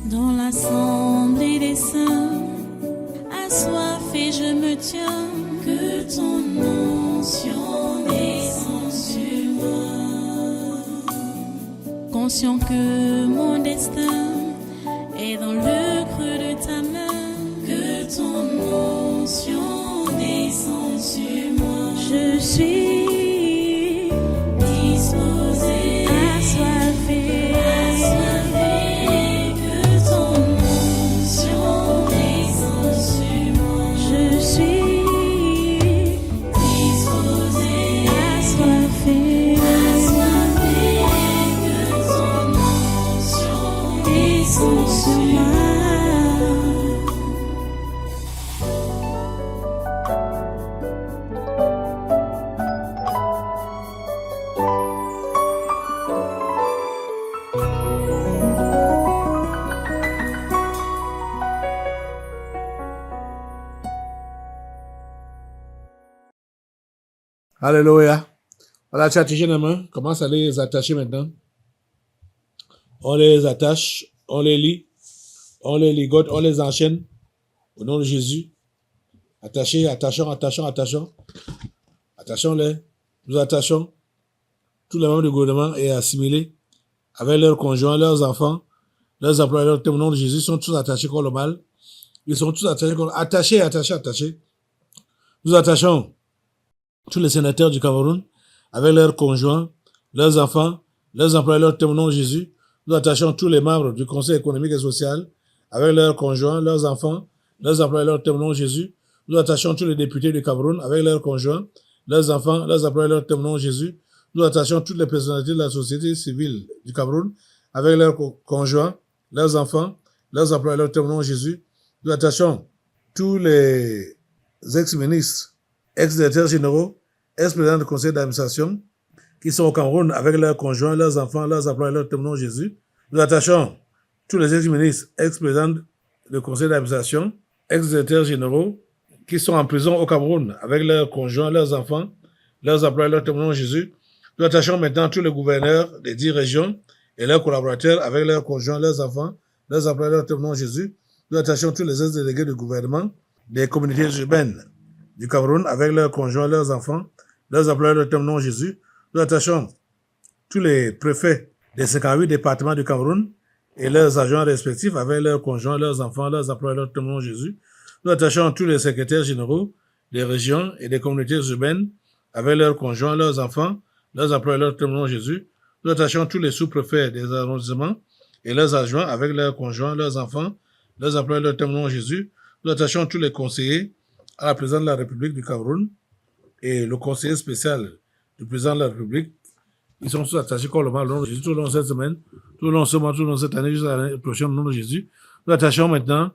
Dans l'assemblée des saints, assoiffé je me tiens, que ton onction descende sur moi. Conscient que mon destin est dans le creux de ta main, que ton onction descende sur moi. Je suis disposé, assoiffé, que ton onction descende sur moi. Je suis disposé, assoiffé, que ton onction descende sur moi. Alléluia. Voilà, tu as attaché les mains. Commence à les attacher maintenant. On les attache, on les lie, on les ligote, on les enchaîne. Au nom de Jésus. Attachez, attachons. Attachons-les. Nous attachons. Tous les membres du gouvernement est assimilé avec leurs conjoints, leurs enfants, leurs employés, leurs témoins. Au nom de Jésus, sont tous attachés contre le mal. Ils sont tous attachés contre... Attachés. Nous attachons tous les sénateurs du Cameroun, avec leurs conjoints, leurs enfants, leurs employés, leurs témoins, au nom de Jésus. Nous attachons tous les membres du Conseil économique et social, avec leurs conjoints, leurs enfants, leurs employés, leurs témoins, au nom de Jésus. Nous attachons tous les députés du Cameroun, avec leurs conjoints, leurs enfants, leurs employés, leurs témoins, au nom de Jésus. Nous attachons toutes les personnalités de la société civile du Cameroun, avec leurs conjoints, leurs enfants, leurs employés, leurs témoins, au nom de Jésus. Nous attachons tous les ex-ministres, ex-directeurs généraux, ex-présidents du conseil d'administration, qui sont au Cameroun avec leurs conjoints, leurs enfants, leurs employés, leurs témoins, Jésus. Nous attachons tous les ex-ministres, ex-présidents du conseil d'administration, ex-directeurs généraux, qui sont en prison au Cameroun avec leurs conjoints, leurs enfants, leurs employés, leurs témoins, Jésus. Nous attachons maintenant tous les gouverneurs des 10 régions et leurs collaborateurs avec leurs conjoints, leurs enfants, leurs employés, leurs témoins, Jésus. Nous attachons tous les ex-délégués du gouvernement des communautés urbaines du Cameroun avec leurs conjoints, leurs enfants, leurs employés, leurs témoins, Jésus. Nous attachons tous les préfets des 58 départements du Cameroun et leurs agents respectifs avec leurs conjoints, leurs enfants, leurs employés, leurs témoins, Jésus. Nous attachons tous les secrétaires généraux des régions et des communautés urbaines avec leurs conjoints, leurs enfants, leurs employés, leurs témoins, Jésus. Nous attachons tous les sous-préfets des arrondissements et leurs adjoints avec leurs conjoints, leurs enfants, leurs employés, leurs témoins, Jésus. Nous attachons tous les conseillers à la présidente de la République du Cameroun et le conseiller spécial du président de la République. Ils sont tous attachés comme le mal au nom de Jésus tout au long de cette semaine, tout au long de ce mois, tout au long de cette année, jusqu'à l'année prochaine au nom de Jésus. Nous attachons maintenant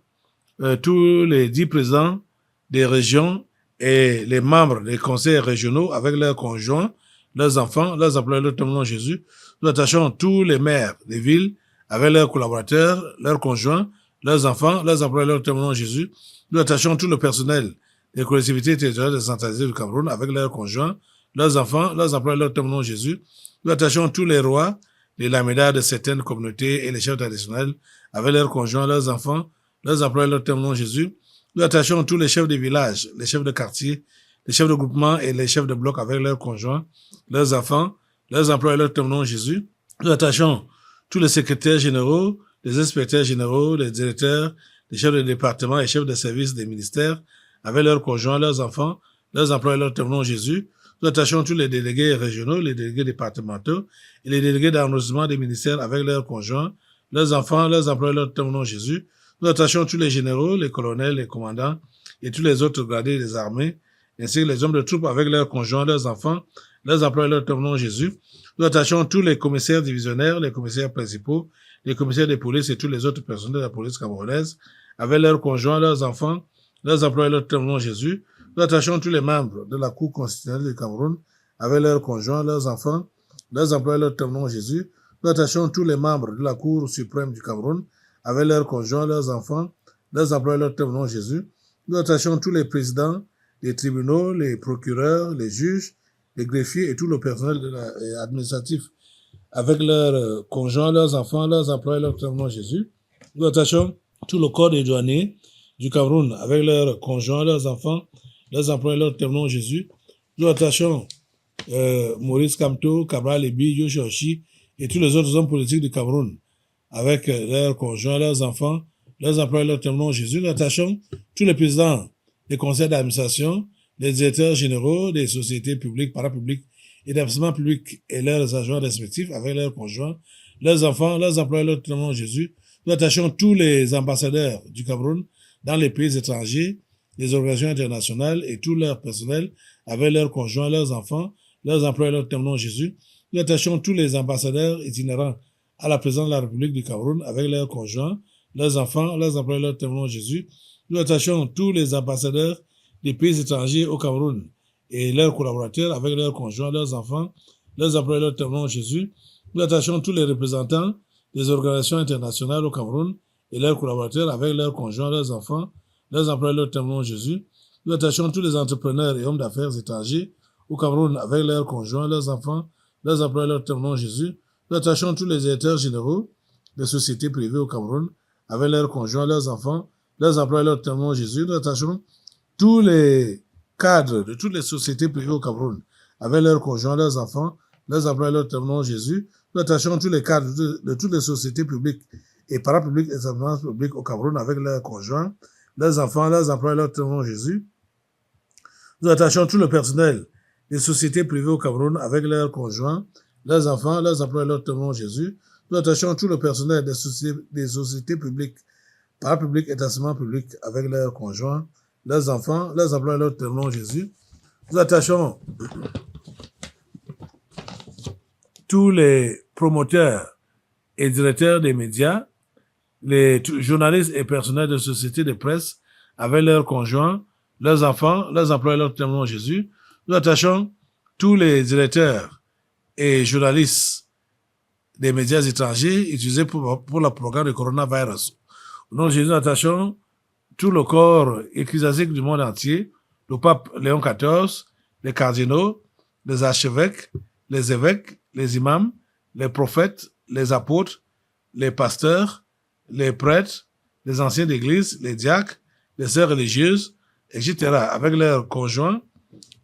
tous les 10 présidents des régions et les membres des conseils régionaux avec leurs conjoints, leurs enfants, leurs employés, leurs témoins, Jésus. Nous attachons tous les maires des villes avec leurs collaborateurs, leurs conjoints, leurs enfants, leurs employés, leurs témoins, Jésus. Nous attachons tout le personnel des collectivités territoriales décentralisées du Cameroun avec leurs conjoints, leurs enfants, leurs employés, leurs témoins, Jésus. Nous attachons tous les rois, les lamédas de certaines communautés et les chefs traditionnels avec leurs conjoints, leurs enfants, leurs employés, leurs témoins, Jésus. Nous attachons tous les chefs de village, les chefs de quartier, les chefs de groupement et les chefs de bloc avec leurs conjoints, leurs enfants, leurs employés, leurs témoins, Jésus. Nous attachons tous les secrétaires généraux, les inspecteurs généraux, les directeurs, les chefs de département et chefs de service des ministères avec leurs conjoints, leurs enfants, leurs employés, leurs témoins, Jésus. Nous attachons tous les délégués régionaux, les délégués départementaux et les délégués d'arrondissement des ministères avec leurs conjoints, leurs enfants, leurs employés, leurs témoins, Jésus. Nous attachons tous les généraux, les colonels, les commandants et tous les autres gradés des armées, ainsi que les hommes de troupes avec leurs conjoints, leurs enfants, leurs employés, leurs témoins, Jésus. Nous attachons tous les commissaires divisionnaires, les commissaires principaux, les commissaires de police et tous les autres personnels de la police camerounaise avec leurs conjoints, leurs enfants, leurs employés, leurs témoins, Jésus. Nous attachons tous les membres de la Cour constitutionnelle du Cameroun avec leurs conjoints, leurs enfants, leurs employés, leurs témoins, Jésus. Nous attachons tous les membres de la Cour suprême du Cameroun avec leurs conjoints, leurs enfants, leurs employés, leurs témoins, Jésus. Nous attachons tous les présidents des tribunaux, les procureurs, les juges, les greffiers et tout le personnel administratif avec leurs conjoints, leurs enfants, leurs employés, leurs témoins, Jésus. Nous attachons tout le corps des douaniers du Cameroun avec leurs conjoints, leurs enfants, leurs employés, leurs témoins Jésus. Nous attachons Maurice Kamto, Cabral Ebi, Yoshi et tous les autres hommes politiques du Cameroun avec leurs conjoints, leurs enfants, leurs employés, leurs témoins Jésus. Nous attachons tous les présidents des conseils d'administration, les directeurs généraux des sociétés publiques, parapubliques, établissements publics et leurs agents respectifs avec leurs conjoints, leurs enfants, leurs employés, leurs témoins Jésus. Nous attachons tous les ambassadeurs du Cameroun dans les pays étrangers, les organisations internationales et tout leur personnel avec leurs conjoints, leurs enfants, leurs employés, leurs témoins Jésus. Nous attachons tous les ambassadeurs itinérants à la présidence de la République du Cameroun avec leurs conjoints, leurs enfants, leurs employés, leurs témoins Jésus. Nous attachons tous les ambassadeurs des pays étrangers au Cameroun et leurs collaborateurs avec leurs conjoints, leurs enfants, leurs employés, leurs témoins Jésus. Nous attachons tous les représentants des organisations internationales au Cameroun et leurs collaborateurs avec leurs conjoints, leurs enfants, leurs employés, leurs témoins Jésus. Nous attachons tous les entrepreneurs et hommes d'affaires étrangers au Cameroun avec leurs conjoints, leurs enfants, leurs employés, leurs témoins Jésus. Nous attachons tous les directeurs généraux des sociétés privées au Cameroun avec leurs conjoints, leurs enfants, leurs employés, leurs témoins Jésus. Nous attachons tous les cadres de toutes les sociétés privées au Cameroun avec leurs conjoints, leurs enfants, leurs employés, leurs témoins Jésus. Nous attachons tous les cadres de toutes les sociétés publiques et parapubliques et établissements publics au Cameroun avec leurs conjoints, leurs enfants, leurs employés, leurs témoins Jésus. Nous attachons tout le personnel des sociétés privées au Cameroun avec leurs conjoints, leurs enfants, leurs employés, leurs témoins Jésus. Nous attachons tout le personnel des sociétés publiques, parapubliques et établissements publics avec leurs conjoints, leurs enfants, leurs employés, leurs témoins Jésus. Nous attachons tous les promoteurs et directeurs des médias, les journalistes et personnels de sociétés de presse avec leurs conjoints, leurs enfants, leurs employés, leurs témoins Jésus. Nous attachons tous les directeurs et journalistes des médias étrangers utilisés pour le programme de coronavirus. Au nom de Jésus, nous attachons tout le corps ecclésiastique du monde entier, le pape Léon XIV, les cardinaux, les archevêques, les évêques, les imams, les prophètes, les apôtres, les pasteurs, les prêtres, les anciens d'église, les diacres, les sœurs religieuses, etc., avec leurs conjoints,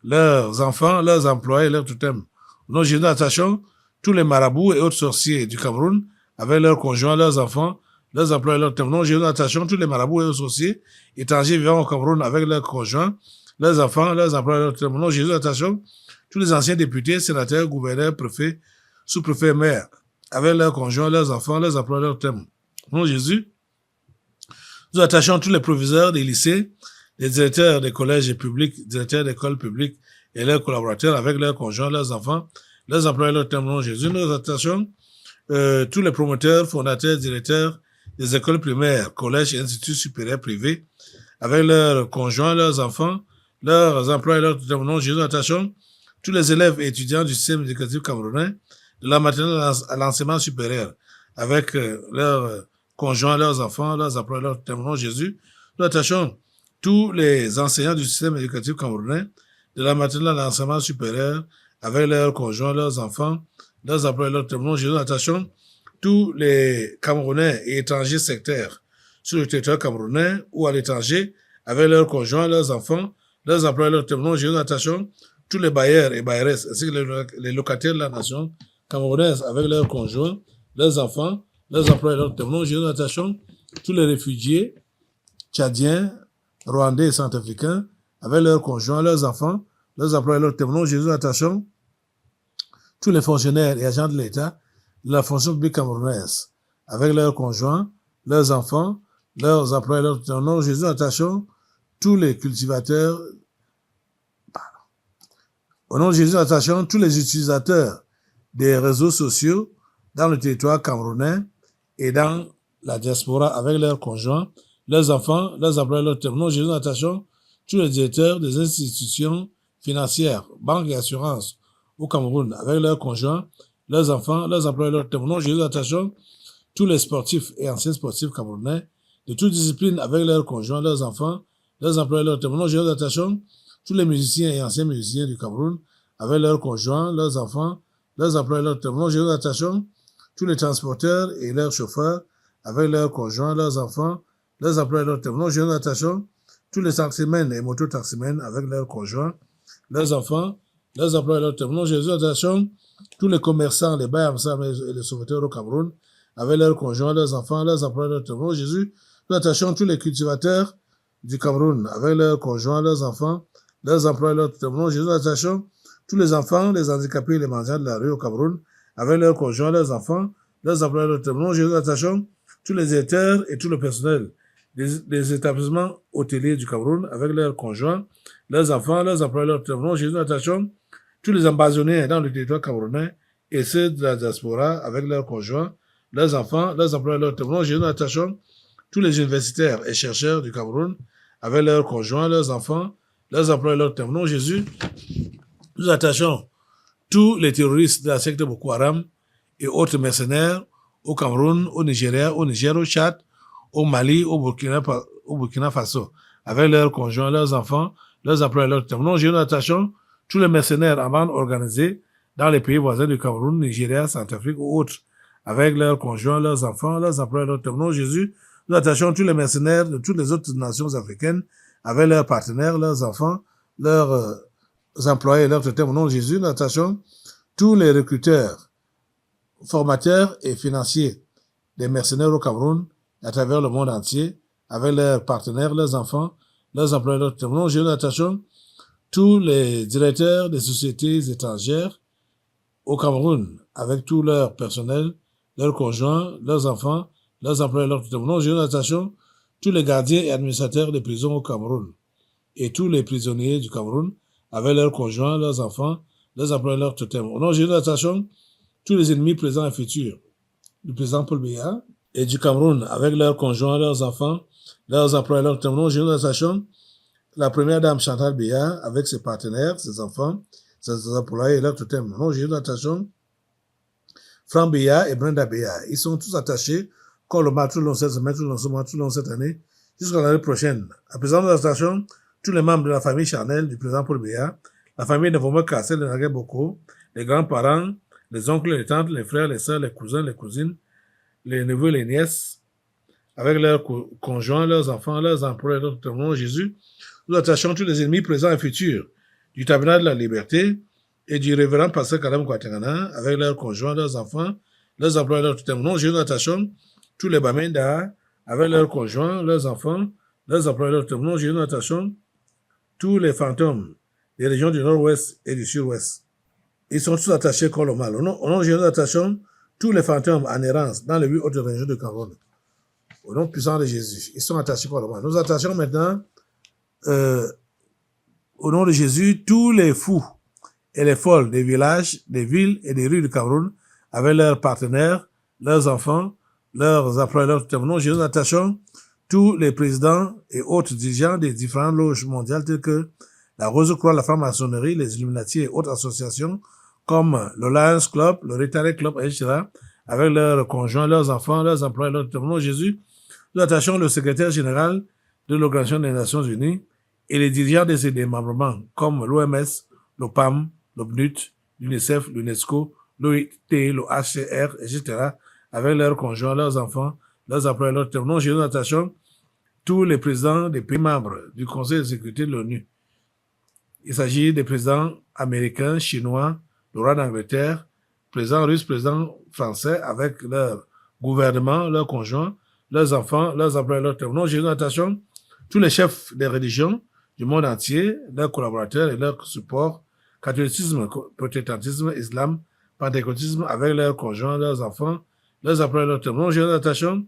leurs enfants, leurs employés, leurs totems. Au nom de Jésus, nous attachons tous les marabouts et autres sorciers du Cameroun, avec leurs conjoints, leurs enfants, leurs employés, leurs totems. Au nom de Jésus, nous attachons tous les marabouts et autres sorciers étrangers vivant au Cameroun avec leurs conjoints, leurs enfants, leurs employés, leurs totems. Au nom de Jésus, nous attachons tous les anciens députés, sénateurs, gouverneurs, préfets, sous-préfets, maires, avec leurs conjoints, leurs enfants, leurs employés, leurs thèmes. Au nom de Jésus, nous attachons tous les proviseurs des lycées, les directeurs des collèges publics, directeurs d'écoles publiques et leurs collaborateurs avec leurs conjoints, leurs enfants, leurs employés, leurs thèmes. Au nom de Jésus, nous attachons tous les promoteurs, fondateurs, directeurs des écoles primaires, collèges et instituts supérieurs privés avec leurs conjoints, leurs enfants, leurs employés, leurs thèmes. Au nom de Jésus, nous attachons tous les élèves et étudiants du système éducatif camerounais, de la maternelle à l'enseignement supérieur, avec leurs conjoints, leurs enfants, leurs employés, leurs témoins Jésus. Nous attachons tous les enseignants du système éducatif camerounais, de la maternelle à l'enseignement supérieur, avec leurs conjoints, leurs enfants, leurs employés, leurs témoins Jésus. Nous attachons tous les Camerounais et étrangers sectaires sur le territoire camerounais ou à l'étranger, avec leurs conjoints, leurs enfants, leurs employés, leurs témoins Jésus. Nous attachons tous les bailleurs et bailleresses, ainsi que les locataires de la nation camerounaise avec leurs conjoints, leurs enfants, leurs employés, leurs témoins. Nous attachons tous les réfugiés tchadiens, rwandais et centrafricains avec leurs conjoints, leurs enfants, leurs employés, leurs témoins. Nous attachons tous les fonctionnaires et agents de l'État de la fonction publique camerounaise avec leurs conjoints, leurs enfants, leurs employés, leurs témoins. Nous attachons tous les cultivateurs. Au nom de Jésus, attachons tous les utilisateurs des réseaux sociaux dans le territoire camerounais et dans la diaspora avec leurs conjoints, leurs enfants, leurs employés, leurs témoins. Au nom de Jésus, attachons tous les directeurs des institutions financières, banques et assurances au Cameroun avec leurs conjoints, leurs enfants, leurs employés, leurs témoins. Au nom de Jésus, attachons tous les sportifs et anciens sportifs camerounais de toutes disciplines avec leurs conjoints, leurs enfants, leurs employés, leurs témoins. Au nom de Jésus, attachons tous les musiciens et anciens musiciens du Cameroun avec leurs conjoints, leurs enfants, leurs employés, leurs témoins. Nous attachons tous les transporteurs et leurs chauffeurs avec leurs conjoints, leurs enfants, leurs employés, leurs témoins. Jésus, nous attachons tous les taximènes et mototaximènes avec leurs conjoints, leurs enfants, leurs employés, leurs témoins. Jésus, nous attachons tous les commerçants, les bailleurs et les sauveteurs au Cameroun, avec leurs conjoints, leurs enfants, leurs employés, leurs témoins. Jésus, nous attachons tous les cultivateurs du Cameroun, avec leurs conjoints, leurs enfants, leurs employés, leurs témoins. Jésus, nous attachons tous les enfants, les handicapés et les mendiants de la rue au Cameroun, avec leurs conjoints, leurs enfants, leurs employés, leurs témoins. Jésus, nous attachons tous les éditeurs et tout le personnel des établissements hôteliers du Cameroun, avec leurs conjoints, leurs enfants, leurs employés, leurs témoins. Jésus, nous attachons tous les ambassadeurs dans le territoire camerounais et ceux de la diaspora, avec leurs conjoints, leurs enfants, leurs employés, leurs témoins. Jésus, nous attachons tous les universitaires et chercheurs du Cameroun, avec leurs conjoints, leurs enfants, leurs employés, leurs témoins. Jésus, nous attachons tous les terroristes de la secte Boko Haram et autres mercenaires au Cameroun, au Nigeria, au Niger, au Tchad, au Mali, au Burkina Faso, avec leurs conjoints, leurs enfants, leurs employés, leurs témoins. Nous attachons tous les mercenaires en bande organisée dans les pays voisins du Cameroun, Nigeria, Centrafrique ou autres, avec leurs conjoints, leurs enfants, leurs employés, leurs témoins. Jésus, nous attachons tous les mercenaires de toutes les autres nations africaines, avec leurs partenaires, leurs enfants, leurs employés, leurs témoins. Jésus, nous attachons tous les recruteurs, formateurs et financiers des mercenaires au Cameroun à travers le monde entier, avec leurs partenaires, leurs enfants, leurs employés, leurs témoins. Nous attachons tous les directeurs des sociétés étrangères au Cameroun, avec tout leur personnel, leurs conjoints, leurs enfants, leurs employés, leurs témoins. Nous attachons tous les gardiens et administrateurs des prisons au Cameroun et tous les prisonniers du Cameroun, avec leurs conjoints, leurs enfants, leurs employés, leurs témoins. Nous attachons tous les ennemis présents et futurs du président Paul Biya et du Cameroun, avec leurs conjoints, leurs enfants, leurs employés, leurs témoins. Nous attachons la première dame Chantal Biya avec ses partenaires, ses enfants, ses employés et leurs témoins. Nous attachons Franck Biya et Brenda Biya. Ils sont tous attachés, comme le tout le long cette semaine, tout le long ce mois, tout le long cette année, jusqu'à l'année prochaine. À présent, nous attachons tous les membres de la famille charnelle du président Paul Biya, la famille de Vomé Kassé, de Nagé Boko, les grands-parents, les oncles, les tantes, les frères, les sœurs, les cousins, les cousines, les neveux, les nièces, avec leurs conjoints, leurs enfants, leurs employés, leurs témoins. Jésus, nous attachons tous les ennemis présents et futurs du tabernacle de la liberté et du révérend pasteur Kadam Kouatengana, avec leurs conjoints, leurs enfants, leurs employés, leurs témoins. Jésus, nous attachons tous les Bamenda, avec leurs conjoints, leurs enfants, leurs employés, leurs témoins. Jésus, nous attachons tous les fantômes des régions du nord-ouest et du sud-ouest. Ils sont tous attachés comme le mal. Au nom de Jésus, nous attachons tous les fantômes en errance dans les 8 autres régions de Cameroun. Au nom puissant de Jésus, ils sont attachés comme le mal. Nous attachons maintenant, au nom de Jésus, tous les fous et les folles des villages, des villes et des rues du Cameroun, avec leurs partenaires, leurs enfants, leurs employés, leurs témoins. Jésus, nous attachons tous les présidents et autres dirigeants des différentes loges mondiales telles que la Rose-Croix, la franc-maçonnerie, les Illuminati et autres associations comme le Lions Club, le Rotary Club, etc., avec leurs conjoints, leurs enfants, leurs employés, leurs témoins. Jésus, nous attachons le secrétaire général de l'Organisation des Nations Unies et les dirigeants des démembrements comme l'OMS, l'OPAM, l'OPNUT, l'UNICEF, l'UNESCO, l'OIT, le HCR, etc., avec leurs conjoints, leurs enfants, leurs employés, leurs témoins. Jésus, nous attachons tous les présidents des pays membres du Conseil de sécurité de l'ONU. Il s'agit des présidents américains, chinois, le roi d'Angleterre, président russe, président français, avec leur gouvernement, leurs conjoints, leurs enfants, leurs employés, leurs témoins. Jésus, nous attachons tous les chefs des religions du monde entier, leurs collaborateurs et leurs supports, catholicisme, protestantisme, islam, pentecôtisme, avec leurs conjoints, leurs enfants, leurs employés, leurs témoins. Jésus, nous attachons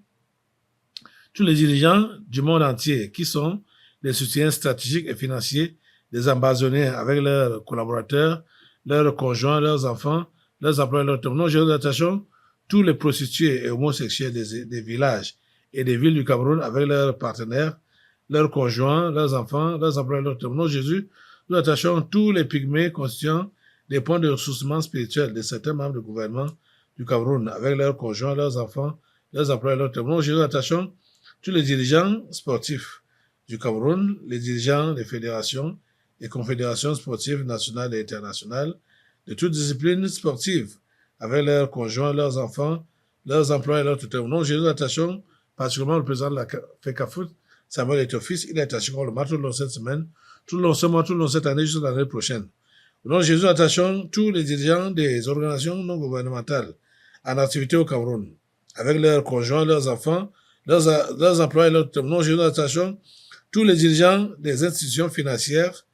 tous les dirigeants du monde entier qui sont les soutiens stratégiques et financiers des ambassadeurs avec leurs collaborateurs, leurs conjoints, leurs enfants, leurs employés, leurs témoins. Nous attachons tous les prostituées et homosexuels des villages et des villes du Cameroun avec leurs partenaires, leurs conjoints, leurs enfants, leurs employés, leurs témoins. Jésus, nous attachons tous les pygmées constituant des points de ressourcement spirituel de certains membres du gouvernement du Cameroun avec leurs conjoints, leurs enfants, leurs employés, leurs témoins. Jésus, nous attachons tous les dirigeants sportifs du Cameroun, les dirigeants des fédérations et confédérations sportives nationales et internationales, de toutes disciplines sportives, avec leurs conjoints, leurs enfants, leurs emplois et leurs tuteurs. Au nom de Jésus, nous attachons particulièrement le président de la FECAFOOT, Samuel Eto'o-Fils. Il est attaché contre le mal tout le long de cette semaine, tout le long de ce mois, tout le long de cette année, jusqu'à l'année prochaine. Au nom de Jésus, nous attachons tous les dirigeants des organisations non gouvernementales en activité au Cameroun, avec leurs conjoints, leurs enfants, leurs emplois et leurs tuteurs. Au nom de Jésus, nous attachons tous les dirigeants des institutions financières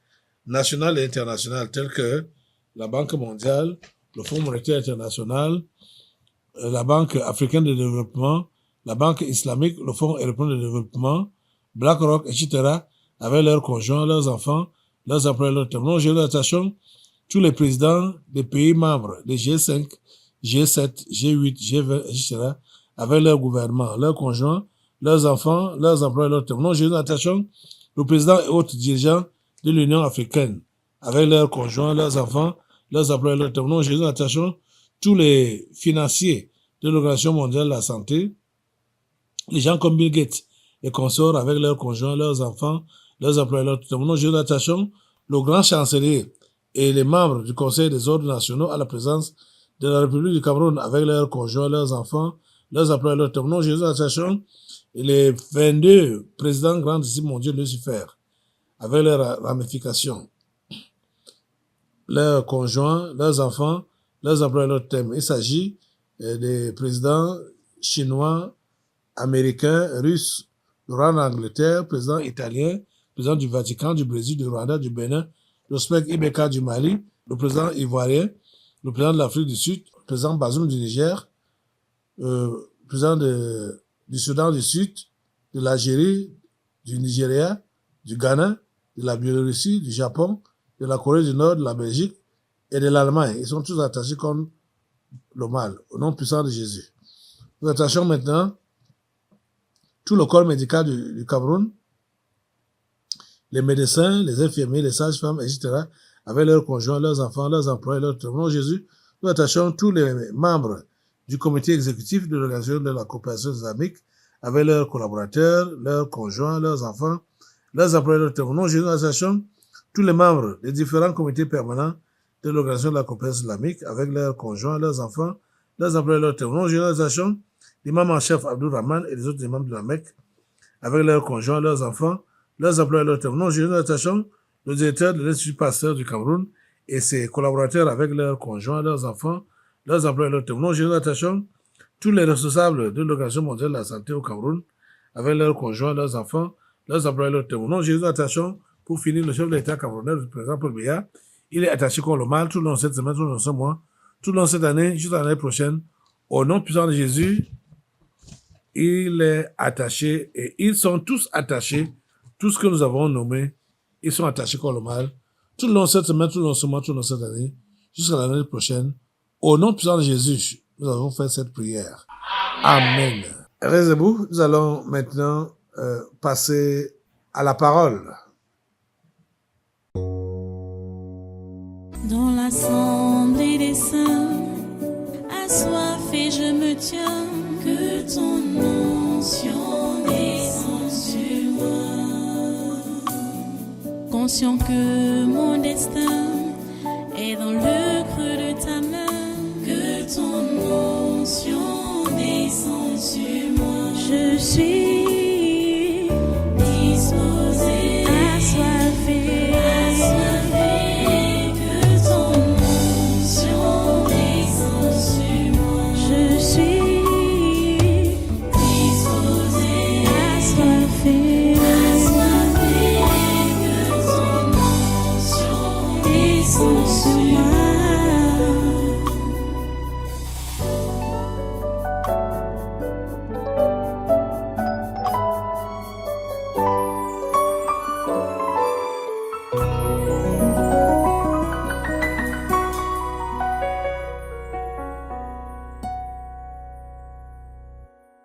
nationales et internationales, telles que la Banque mondiale, le Fonds monétaire international, la Banque africaine de développement, la Banque islamique, le Fonds européen de développement, BlackRock, etc., avec leurs conjoints, leurs enfants, leurs emplois et leurs tuteurs. Au nom de Jésus, nous attachons tous les présidents des pays membres des G5, G7, G8, G20, etc., avec leurs gouvernements, leurs conjoints, leurs enfants, leurs emplois et leurs tuteurs. Au nom de Jésus, nous attachons le président et autres dirigeants de l'Union africaine, avec leurs conjoints, leurs enfants, leurs emplois et leurs tuteurs. Au nom de Jésus, nous attachons tous les financiers de l'Organisation mondiale de la santé, les gens comme Bill Gates et consorts avec leurs conjoints, leurs enfants, leurs emplois et leurs tuteurs. Au nom de Jésus, nous attachons le grand chancelier et les membres du Conseil des ordres nationaux à la présence de la République du Cameroun avec leurs conjoints, leurs enfants, leurs emplois et leurs tuteurs. Au nom de Jésus, nous attachons les 22 présidents grands disciples mondiaux de Lucifer avec leurs ramifications, leurs conjoints, leurs enfants, leurs emplois et leurs tuteurs. Il s'agit des présidents chinois, américains, russes, le roi d'Angleterre, président italien, président du Vatican, du Brésil, du Rwanda, du Bénin, le spec Ibeka du Mali, le président ivoirien, le président de l'Afrique du Sud, le président Bazoum du Niger, le président du Soudan du Sud, de l'Algérie, du Nigeria, du Ghana, de la Biélorussie, du Japon, de la Corée du Nord, de la Belgique et de l'Allemagne. Ils sont tous attachés contre le mal, au nom puissant de Jésus. Nous attachons maintenant tout le corps médical du Cameroun, les médecins, les infirmiers, les sages-femmes, etc., avec leurs conjoints, leurs enfants, leurs employés, leurs tuteurs. Au nom de Jésus, nous attachons tous les membres du comité exécutif de l'Organisation de la coopération islamique, avec leurs collaborateurs, leurs conjoints, leurs enfants, leurs employés, leurs tuteurs. Au nom de Jésus, nous attachons tous les membres des différents comités permanents de l'Organisation de la coopération islamique, avec leurs conjoints, leurs enfants, leurs employés, leurs tuteurs. Au nom de Jésus, nous attachons l'imam en chef Abdul Rahman et les autres imams de la Mecque, avec leurs conjoints, leurs enfants, leurs employés, leurs tuteurs. Au nom de Jésus, nous attachons le directeur de l'Institut Pasteur du Cameroun et ses collaborateurs avec leurs conjoints, leurs enfants, leurs employés, leurs tuteurs. Au nom de Jésus, nous attachons tous les responsables de l'Organisation mondiale de la santé au Cameroun, avec leurs conjoints, leurs enfants, leurs employés, leurs tuteurs. Au nom de Jésus, nous attachons, pour finir, le chef de l'État camerounais, le président Paul Biya. Il est attaché contre le mal tout le long de cette semaine, tout le long de ce mois, tout le long de cette année, jusqu'à l'année prochaine. Au nom puissant de Jésus, il est attaché et ils sont tous attachés. Tout ce que nous avons nommé, ils sont attachés contre le mal. Tout le long de cette semaine, tout le long de ce mois, tout le long de cette année, jusqu'à l'année prochaine. Au nom puissant de Jésus, nous avons fait cette prière. Amen. Restez-vous, nous allons maintenant passer à la parole. Dans l'assemblée des saints, assoiffé je me tiens, que ton onction descende sur moi. Conscient que mon destin est dans le creux de ta main, que ton onction descende sur moi. Je suis disposé, assoiffé. Assoiffé, que ton onction descende sur moi.